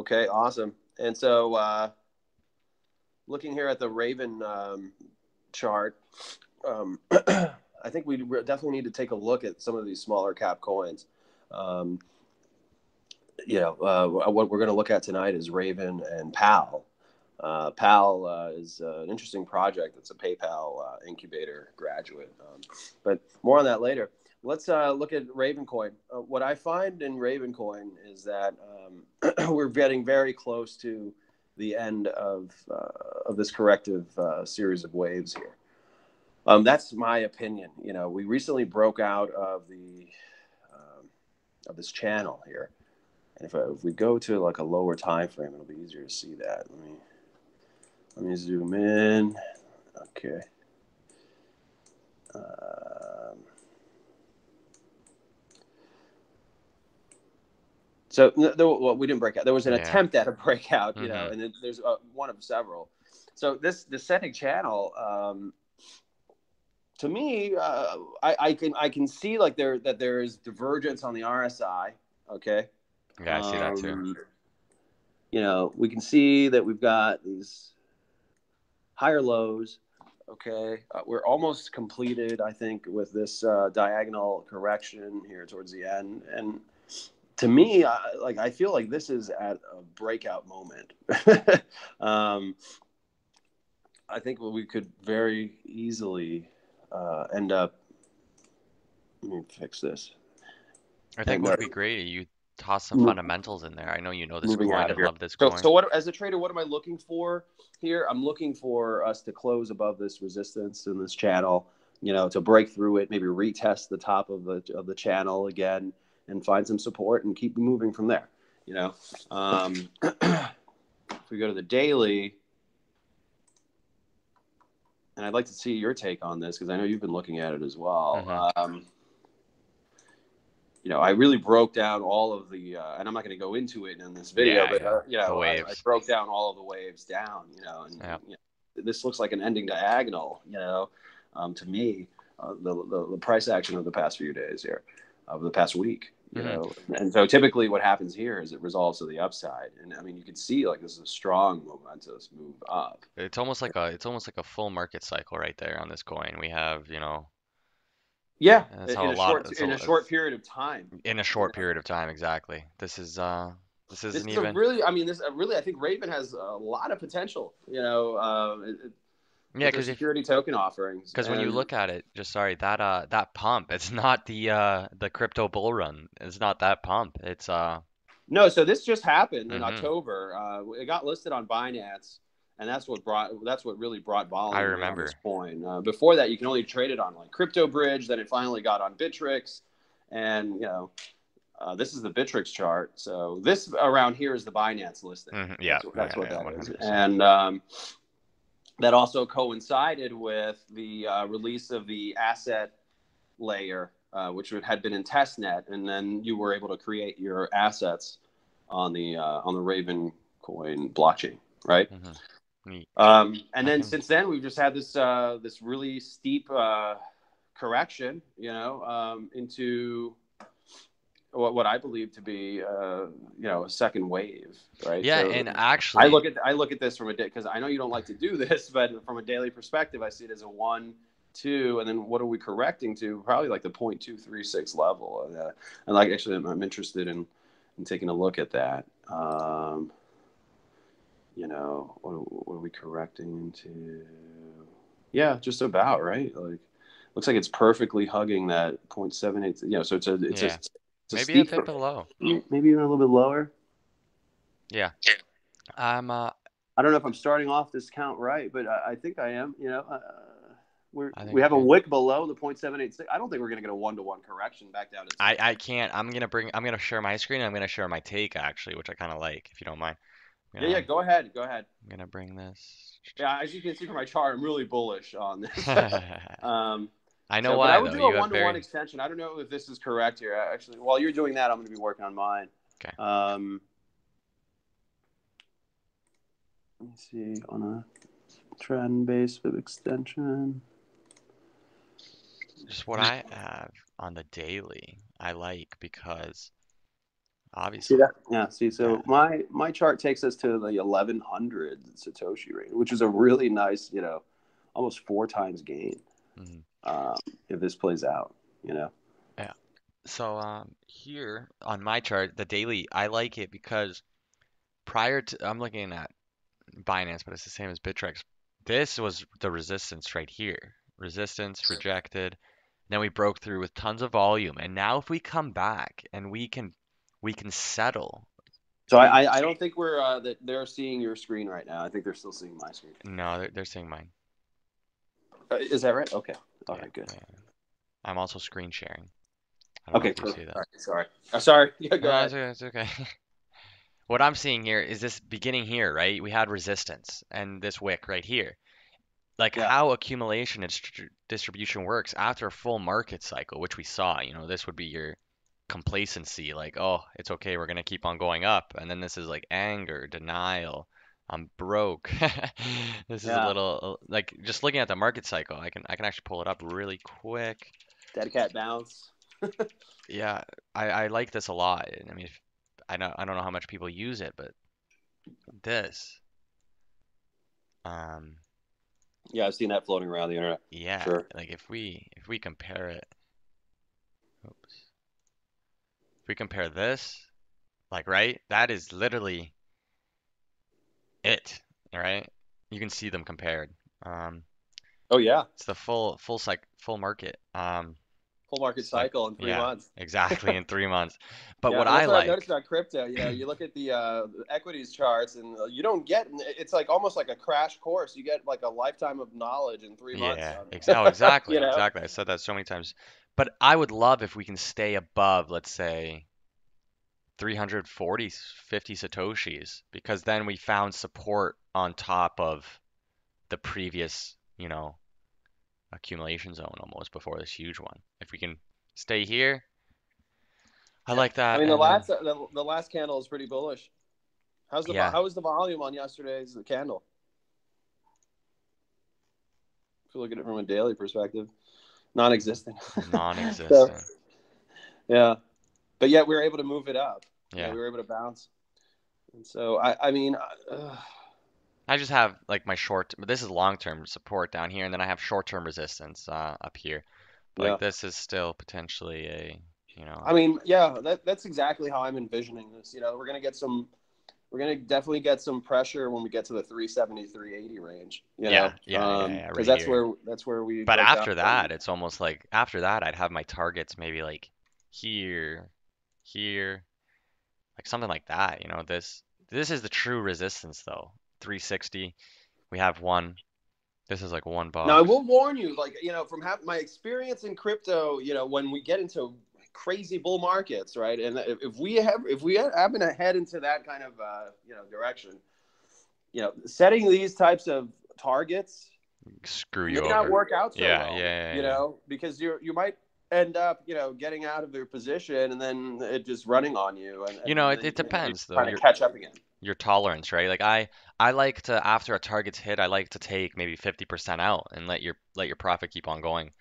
Okay, awesome. And so, looking here at the Raven chart, I think we definitely need to take a look at some of these smaller cap coins. Um, what we're going to look at tonight is Raven and PAL. PAL is an interesting project. It's a PayPal incubator graduate, but more on that later. Let's look at Ravencoin. What I find in Ravencoin is that we're getting very close to the end of this corrective series of waves here. That's my opinion. You know, we recently broke out of the of this channel here, and if we go to like a lower time frame, it'll be easier to see that. Let me zoom in. Okay. Well, we didn't break out. There was an attempt at a breakout, you know, and there's one of several. So this descending channel, to me, I can see like there is divergence on the RSI. Okay. Yeah, I see that too. You know, we can see that we've got these higher lows. Okay, we're almost completed, I think, with this diagonal correction here towards the end. And to me, I feel like this is at a breakout moment. I think we could very easily end up. Let me fix this. I think what would be great, you toss some Mo- fundamentals in there. I know you know this moving coin out of and here. love this So, coin. what as a trader, what am I looking for here? I'm looking for us to close above this resistance in this channel. You know, to break through it, maybe retest the top of the channel again, and find some support and keep moving from there. You know, if we go to the daily, and I'd like to see your take on this because I know you've been looking at it as well. You know, I really broke down all of the, and I'm not going to go into it in this video, but you know, I broke down all of the waves down. You know, and you know, this looks like an ending diagonal. You know, to me, the price action of the past few days here, of the past week. You know, and so typically what happens here is it resolves to the upside, and I mean you can see like this is a strong momentous move up. It's almost like a full market cycle right there on this coin. We have, you know, yeah, that's how in a short period of time. In a short period of time, exactly. This This isn't is a even. really, I mean, this really, I think Raven has a lot of potential. You know, Yeah, with their security token offerings. Because when you look at it, just sorry, that pump, it's not the crypto bull run. It's not that pump. It's No, so this just happened in October. It got listed on Binance, and that's what really brought I volume in on this remember. coin. Before that, you can only trade it on like Crypto Bridge. Then it finally got on Bittrex, and you know. This is the Bittrex chart. So this around here is the Binance listing. Yeah, That's what that is. 100%. And that also coincided with the release of the asset layer, which had been in testnet, and then you were able to create your assets on the Raven coin blockchain, right? And then since then, we've just had this really steep correction, you know, into what I believe to be, you know, a second wave, right? Yeah, so and actually, I look at this from a day because I know you don't like to do this, but from a daily perspective, I see it as a 1, 2, and then what are we correcting to? Probably like the 0.236 level, and like actually, I'm interested in taking a look at that. You know, what are we correcting into? Yeah, just about right. Like, looks like it's perfectly hugging that 0.78. You know, so it's a maybe a steep, bit below. maybe even a little bit lower. Yeah. I don't know if I'm starting off this count right, but I think I am. You know, we have a good. wick below the 0.786. I don't think we're going to get a 1-to-1 correction back down to. I can't. I'm gonna share my screen. And I'm gonna share my take actually, which I kind of like, if you don't mind. Yeah, go ahead. I'm gonna bring this. Yeah, as you can see from my chart, I'm really bullish on this. I know but I why would though. do a You have 1-to-1 very. extension. I don't know if this is correct here. Actually, while you're doing that, I'm going to be working on mine. Okay. Let me see on a trend-based fib extension. Just what I have on the daily, I like because See obviously. that? Yeah. See, Yeah. so my chart takes us to the 1100 Satoshi range, which is a really nice, almost four times gain. Mhm. Um, if this plays out, Yeah. So here on my chart, the daily, I like it because prior to I'm looking at Binance, but it's the same as Bittrex. This was the resistance right here. Resistance rejected. Then we broke through with tons of volume. And now if we come back and we can settle So three. I don't think we're that they're seeing your screen right now. I think they're still seeing my screen. No, they're saying mine. Is that right? Okay. All Yeah, right. Good. yeah. I'm also screen sharing. I don't know Okay. if you see Perfect. that. All right. Sorry. Sorry. Yeah. Go No, ahead. it's okay. What I'm seeing here is this beginning here, right? We had resistance and this wick right here. Like Yeah. how accumulation and distribution works after a full market cycle, which we saw, this would be your complacency, like, oh, it's okay, we're gonna keep on going up. And then this is like anger, denial, I'm broke. This is a Yeah. little like just looking at the market cycle, I can actually pull it up really quick. Dead cat bounce. Yeah, I like this a lot. I mean, I don't know how much people use it, but this, um, Yeah, I've seen that floating around the internet. yeah, Sure. like if we compare it, oops, if we compare this, like right, that is literally it, right? You can see them compared. Um, Oh yeah. it's the full market. Full market It's like cycle in three yeah, months. exactly in 3 months. But Yeah, what and I that's what I've noticed like, about crypto. You look at the equities charts, and you don't get. It's like almost like a crash course. You get like a lifetime of knowledge in 3 months. yeah, oh, You exactly, know. exactly. I said that so many times. But I would love if we can stay above, let's say, 340, 50 Satoshis, because then we found support on top of the previous, accumulation zone almost before this huge one. If we can stay here, I Yeah. like I that. mean, And then, the last candle is pretty bullish. yeah, How was the volume on yesterday's candle? If you look at it from a daily perspective, non-existent. So non-existent. yeah, but yet we were able to move it up. Yeah. We were able to bounce. And so I mean, I just have like my short, but this is long-term support down here, and then I have short-term resistance up here. But like yeah. this is still potentially I mean, yeah, that's exactly how I'm envisioning this. We're gonna definitely get some pressure when we get to the 370, 380 range. yeah, yeah, yeah, yeah, Because right here. that's where we But broke down after from. that, it's almost like after that, I'd have my targets maybe like here, here, like something like that. This is the true resistance though. 360. We have one. This is like one Now, I box. will warn you, like from my experience in crypto, when we get into crazy bull markets, right? And if we happen to head into that kind of direction, setting these types of targets Screw may you not over. work out so Yeah, well, yeah, yeah, yeah. because you might end up, getting out of their position and then it just running on you, and It then you're depends though. trying to catch up again. Your tolerance, right? Like I like to after a target's hit, I like to take maybe 50% out and let your profit keep on going.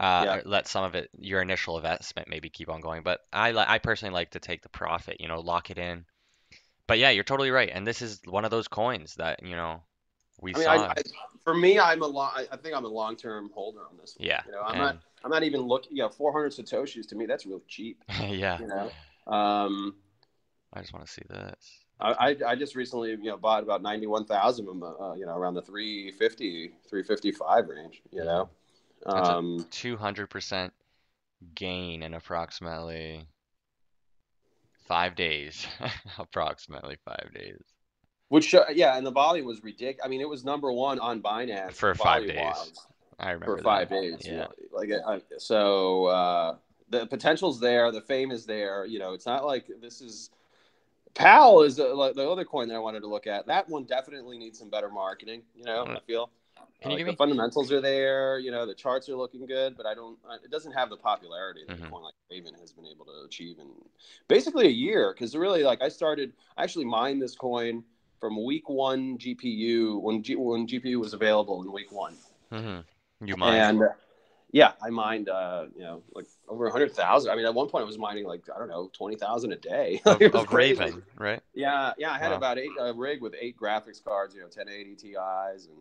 Yeah. Or let some of it, your initial investment maybe keep on going. But I personally like to take the profit, lock it in. But yeah, you're totally right. And this is one of those coins that, we I mean, saw. for me, I think I'm a long term holder on this one. Yeah. And I'm not even looking. 400 satoshis to me, that's really cheap. yeah, You know, um, I just want to see this. I just recently bought about 91,000 of them. Around the 350, 355 range. Mhm. That's a Um, 200% gain in approximately 5 days. Approximately 5 days. which yeah, and the volume was ridiculous. I mean, it was number one on Binance For five volume days. wise I for remember that. 5 days. Yeah. The potential's there, the fame is there. It's not like this is PAL is like the other coin that I wanted to look at. That one definitely needs some better marketing. Uh, I feel Can you like give the me? fundamentals are there. The charts are looking good, but I don't. It doesn't have the popularity that a Hmm. coin like Raven has been able to achieve in basically a year. Because really, like I actually mined this coin from week one GPU when GPU was available in week one, Hmm. You mind? and Yeah, I mined, like over 100,000. I mean, at one point I was mining like, I don't know, 20,000 a day. It was Of crazy. Raven, right? Yeah, yeah. I had Wow. about a rig with 8 graphics cards, 1080 Ti's and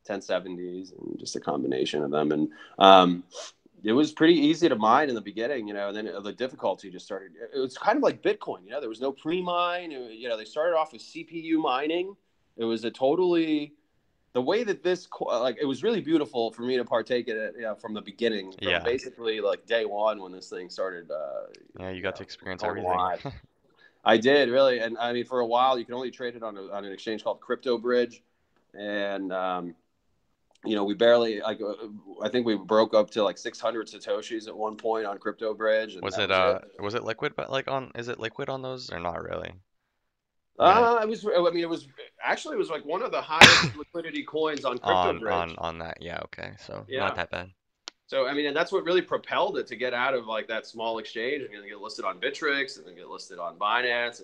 1070s, and just a combination of them. And it was pretty easy to mine in the beginning, and then the difficulty just started. It was kind of like Bitcoin, there was no pre-mine. They started off with CPU mining. It was a totally the way that this like it was really beautiful for me to partake in it, from the beginning, from Yeah. basically like day one when this thing started, Yeah, you got to experience going everything. live. I did really, and I mean, for a while you could only trade it on an exchange called Crypto Bridge, and we barely like I think we broke up to like 600 satoshis at one point on Crypto Bridge, and that was it. Was it liquid, but like on is it liquid on those or not really? I mean, It was. I mean, it was actually it was like one of the highest liquidity coins on Crypto Bridge. on that. Yeah, okay. So not Yeah. that bad. So I mean, and that's what really propelled it to get out of like that small exchange and get listed on Bittrex and then get listed on Binance,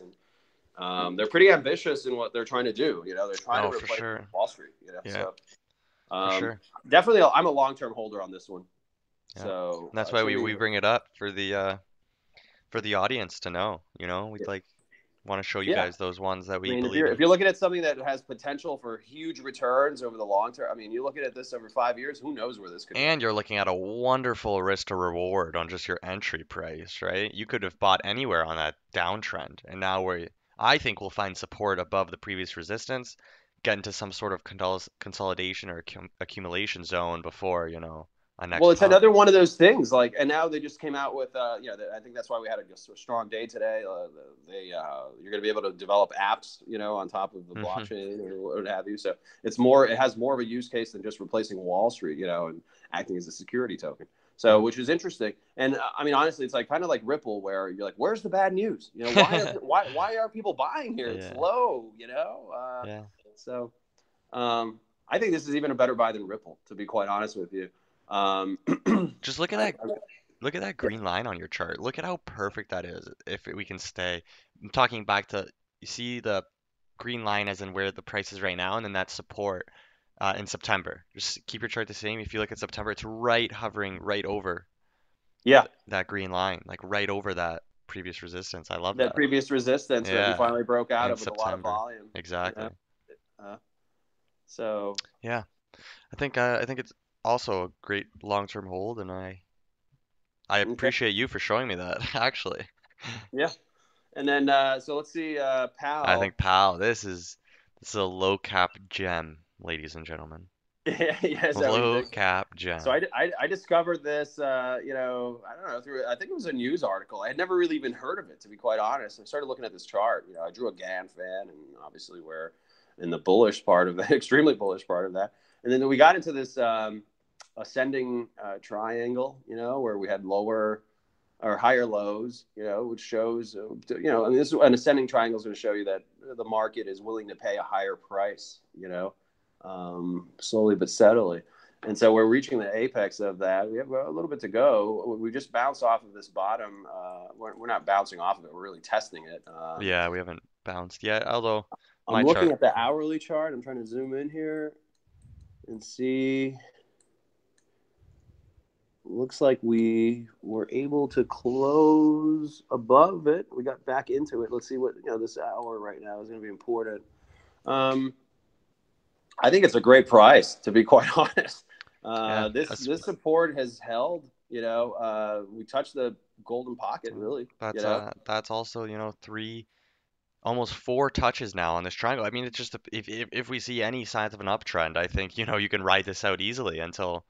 and they're pretty ambitious in what they're trying to do. They're trying to Oh, for replace sure. Wall Street. Yeah, So for sure. definitely, I'm a long-term holder on this one. Yeah. So And that's it's why something. we bring it up for the audience to know, We'd like want to show you Yeah, guys those ones that I we mean, if believe you're in. if you're looking at something that has potential for huge returns over the long term, I mean, you're looking at this over 5 years. Who knows where this could go? And you're looking at a wonderful risk to reward on just your entry price, right? You could have bought anywhere on that downtrend, and now I think we'll find support above the previous resistance, get into some sort of consolidation or accumulation zone before, a Well, next it's pump. another one of those things. Like, and now they just came out with, I think that's why we had a strong day today. You're going to be able to develop apps, on top of the Hmm. blockchain or what have you. So it has more of a use case than just replacing Wall Street, and acting as a security token. So, which is interesting. And I mean, honestly, it's like kind of like Ripple, where you're like, where's the bad news? Why are people buying here? It's Yeah, low, yeah. So I think this is even a better buy than Ripple, to be quite honest with you. Um, Just look at that green line on your chart. Look at how perfect that is. If we can stay, I'm talking back to you see the green line as in where the price is right now, and then that support in September. Just keep your chart the same. If you look at September, it's right hovering right over yeah, that green line, like right over that previous resistance. I love that that. previous resistance that we Yeah, finally broke out in of with a lot of September. volume. You Exactly. know, uh, so Yeah, I think it's also a great long-term hold, and I okay, appreciate you for showing me that, actually. yeah, and then so let's see, I Pal. think, pal, this is a low cap gem, ladies and gentlemen. Yeah, is that what you Low think? cap So gem. I discovered this, I don't know, I think it was a news article. I had never really even heard of it, to be quite honest. I started looking at this chart. I drew a GAN fan, and obviously we're in the bullish part of that, extremely bullish part of that. And then we got into this ascending triangle, where we had lower or higher lows, which shows, and this an ascending triangle is going to show you that the market is willing to pay a higher price, slowly but steadily. And so we're reaching the apex of that. We have a little bit to go. We just bounced off of this bottom. We're not bouncing off of it. We're really testing it. Yeah, we haven't bounced yet, although I'm my looking chart. at the hourly chart. I'm trying to zoom in here and see. Looks like we were able to close above it. We got back into it. Let's see what this hour right now is going to be important. Um, I think it's a great price, to be quite honest. Yeah, This support has held. We touched the golden pocket, really. that's also, almost four touches now on this triangle. I mean, it's just if we see any signs of an uptrend, I think, you can ride this out easily until,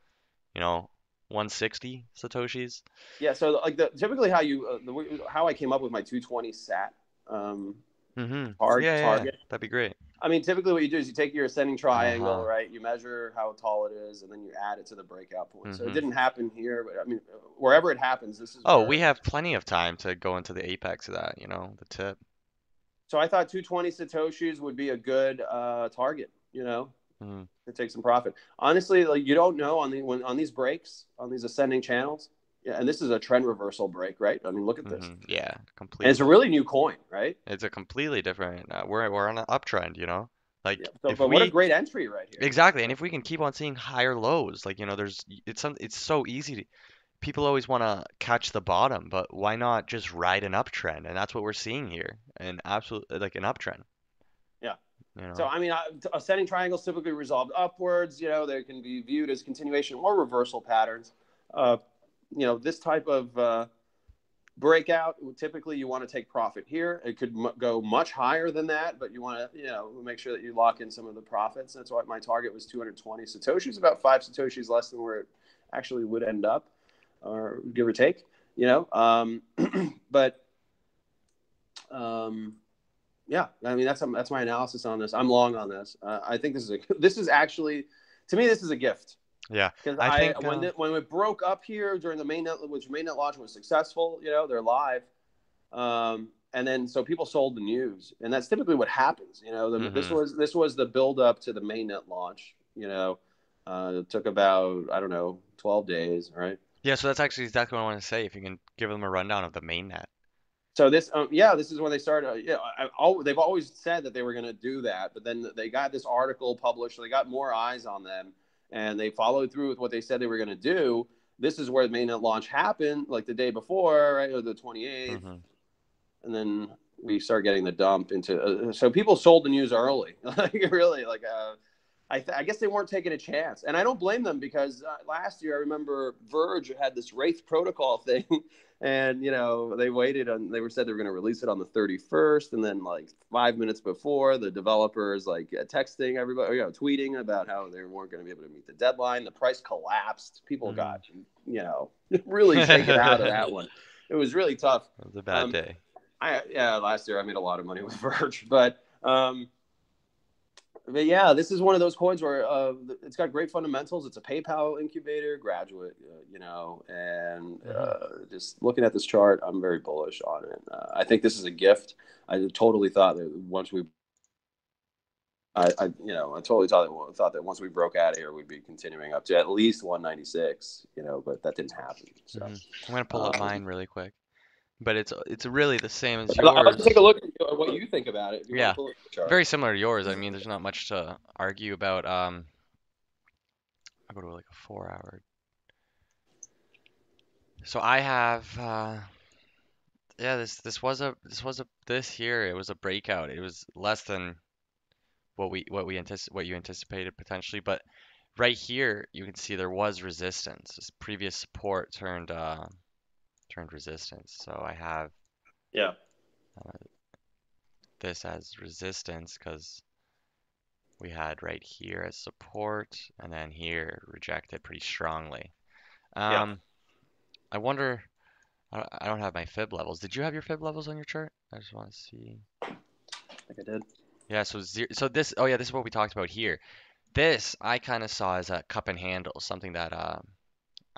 you know, 160 Satoshis. Yeah. So like typically how I came up with my 220 sat um, Mm-hmm. Yeah, target. that'd be great. I mean, typically what you do is you take your ascending triangle, Uh-huh. right? You measure how tall it is, and then you add it to the breakout point. So it Mm-hmm. didn't happen here, but I mean, wherever it happens, this is Oh, where. we have plenty of time to go into the apex of that, the tip. So I thought 220 satoshis would be a good target, Mm-hmm. to take some profit. Honestly, like you don't know on these breaks on these ascending channels. Yeah, and this is a trend reversal break, right? I mean, look at this, Mm-hmm. Yeah, and it's a completely. really new coin, right? It's a completely different. We're on an uptrend, Yeah. Like So, if but what a we great entry right here. exactly, and if we can keep on seeing higher lows, like it's so easy to people always want to catch the bottom, but why not just ride an uptrend? And that's what we're seeing here, an absolute like an uptrend, Yeah. you So, know. I mean, ascending triangles typically resolved upwards. They can be viewed as continuation or reversal patterns. Uh, this type of breakout, typically you want to take profit here. It could go much higher than that, but you want to, make sure that you lock in some of the profits. That's why my target was 220 Satoshis, about 5 Satoshis less than where it actually would end up, or give or take, but yeah, I mean, that's my analysis on this. I'm long on this. I think this is actually, to me, this is a gift. Yeah, Because I think when it broke up here during the mainnet, which mainnet launch was successful, they're live, and then so people sold the news, and that's typically what happens. hmm This was the build up to the mainnet launch. It took about, I don't know, 12 days, right? yeah, so that's actually exactly what I want to say. If you can give them a rundown of the main net. So this is when they started. They've always said that they were going to do that, but then they got this article published. So they got more eyes on them, and they followed through with what they said they were going to do. This is where the mainnet launch happened, like the day before, right, or the 28th, hmm and then we start getting the dump into. So people sold the news early, like really, like. I guess they weren't taking a chance, and I don't blame them because last year I remember Verge had this Wraith Protocol thing, and they waited on. They were said they were going to release it on the 31st, and then like 5 minutes before, the developers like texting everybody, tweeting about how they weren't going to be able to meet the deadline. The price collapsed. People hmm got really shaken out of It that one. It was really tough. was a bad Um, day. last year I made a lot of money with Verge, but yeah, this is one of those coins where it's got great fundamentals. It's a PayPal incubator graduate, and hmm just looking at this chart, I'm very bullish on it. I think this is a gift. I totally thought that once we, I totally thought that once we broke out of here, we'd be continuing up to at least 196, but that didn't happen. So, I'm gonna pull up um, mine really quick, but it's really the same as I'd like to take a yours. look at what you think about it if you want to Yeah, pull up the chart. very similar to yours. I mean, there's not much to argue about. I'll go to like a 4 hour. So I have yeah, this here, it was a breakout. It was less than what you anticipated potentially, but right here you can see there was resistance. This previous support turned resistance. So I have Yeah. uh, this as resistance because we had right here as support and then here rejected pretty strongly. Yeah. Um, I wonder, I don't have my fib levels. Did you have your fib levels on your chart? I just want to see. I think I did. Yeah, so this, oh yeah, this is what we talked about here. This I kind of saw as a cup and handle, something that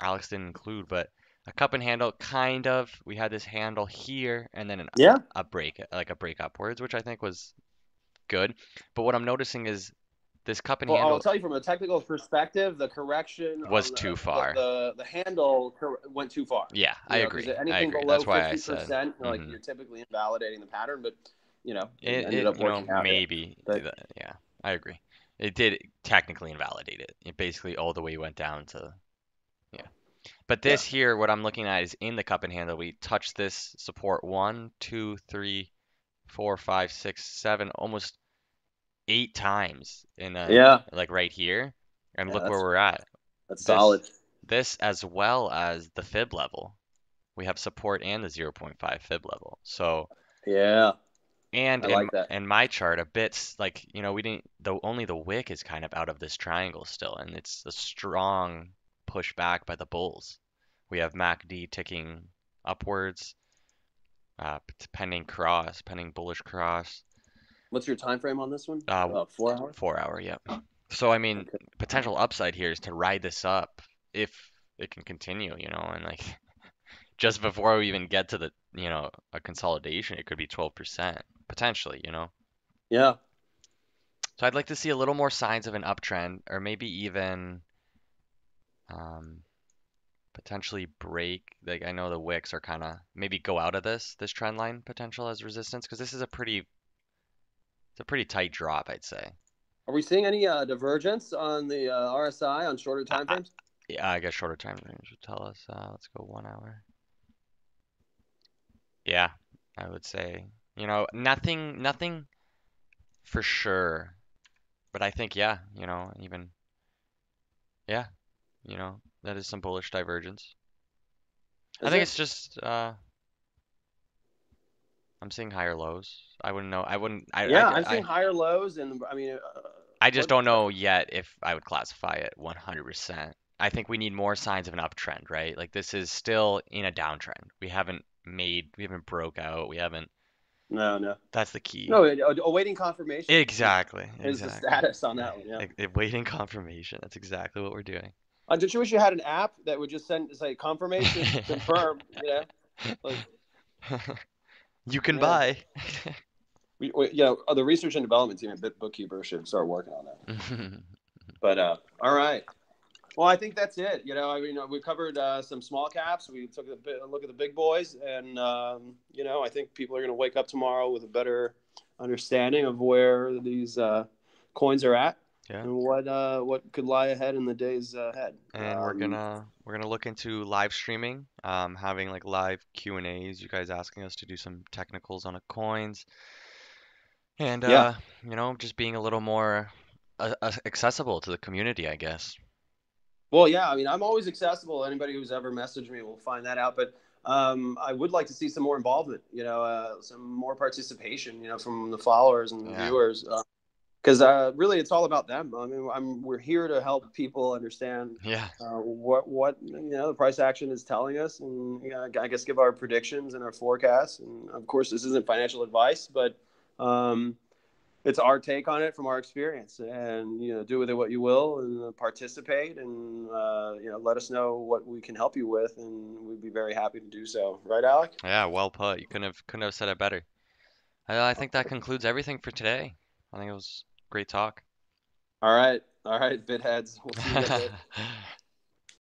Alex didn't include, but a cup and handle kind of. We had this handle here and then Yeah. a break, like a break upwards, which I think was good. But what I'm noticing is this cup and Well, I'll handle tell you from a technical perspective, the correction was on too far. the handle went too far. Yeah, I Because agree. I anything agree. below That's why I said, 50%, like hmm you're typically invalidating the pattern. But it it, ended it, up working out. Yeah. maybe, But yeah, I agree. It did technically invalidate it. It basically all the way went down to, yeah. But yeah, this here, what I'm looking at is in the cup and handle. We touched this support one, two, three, four, five, six, seven, almost 8 times in yeah, like right here. And yeah. look where we're at. That's This solid. this as well as the fib level. We have support and the zero point 0.5 fib level. So Yeah, and I like that. in my chart, a bit like we didn't the only the wick is kind of out of this triangle still, and it's a strong push back by the bulls. We have MACD ticking upwards, pending bullish cross, What's your time frame on this one? uh, 4 hour. 4 hour, yep. So I mean, Okay. potential upside here is to ride this up if it can continue, and like just before we even get to the, a consolidation, it could be 12% potentially. Yeah. So I'd like to see a little more signs of an uptrend, or maybe even um, potentially break. Like I know the wicks are kind of maybe go out of this trend line potential as resistance because this is it's a pretty tight drop, I'd say. Are we seeing any divergence on the RSI on shorter I, time I, frames? yeah, I guess shorter time range would tell us. Let's go 1 hour. Yeah, I would say, nothing for sure, but I think, yeah, even, yeah, that is some bullish divergence. I Is think it? it's just, I'm seeing higher lows. I wouldn't know. I wouldn't, Yeah, I'm seeing higher lows, and I mean, I just what? don't know yet if I would classify it 100%. I think we need more signs of an uptrend, right? Like this is still in a downtrend. We haven't broke out. We haven't, No, no, that's the key. no. Awaiting confirmation Exactly, is the exactly. status on that one. Yeah. Waiting confirmation. That's exactly what we're doing. Don't you wish you had an app that would just send say confirmation confirmed? Like You can yeah. buy. The research and development team at Bookkeeper should start working on that. But all right. Well, I think that's it. I mean, we covered some small caps. We took a look at the big boys, and I think people are going to wake up tomorrow with a better understanding of where these coins are at Yeah. and what could lie ahead in the days ahead. And we're gonna look into live streaming, having like live Q&As, you guys asking us to do some technicals on a coins, and Yeah. just being a little more accessible to the community, I guess. Well, yeah. I mean, I'm always accessible. Anybody who's ever messaged me will find that out. But I would like to see some more involvement. Some more participation. From the followers and the Yeah. viewers. Because really, it's all about them. I mean, we're here to help people understand Yeah. what the price action is telling us, and I guess give our predictions and our forecasts. And of course, this isn't financial advice, but um, it's our take on it from our experience. And do with it what you will, and participate, and let us know what we can help you with, and we'd be very happy to do so. Right, Alec? Yeah, well put. You couldn't have said it better. I think that concludes everything for today. I think it was great talk. All right, bit heads. We'll see you guys later.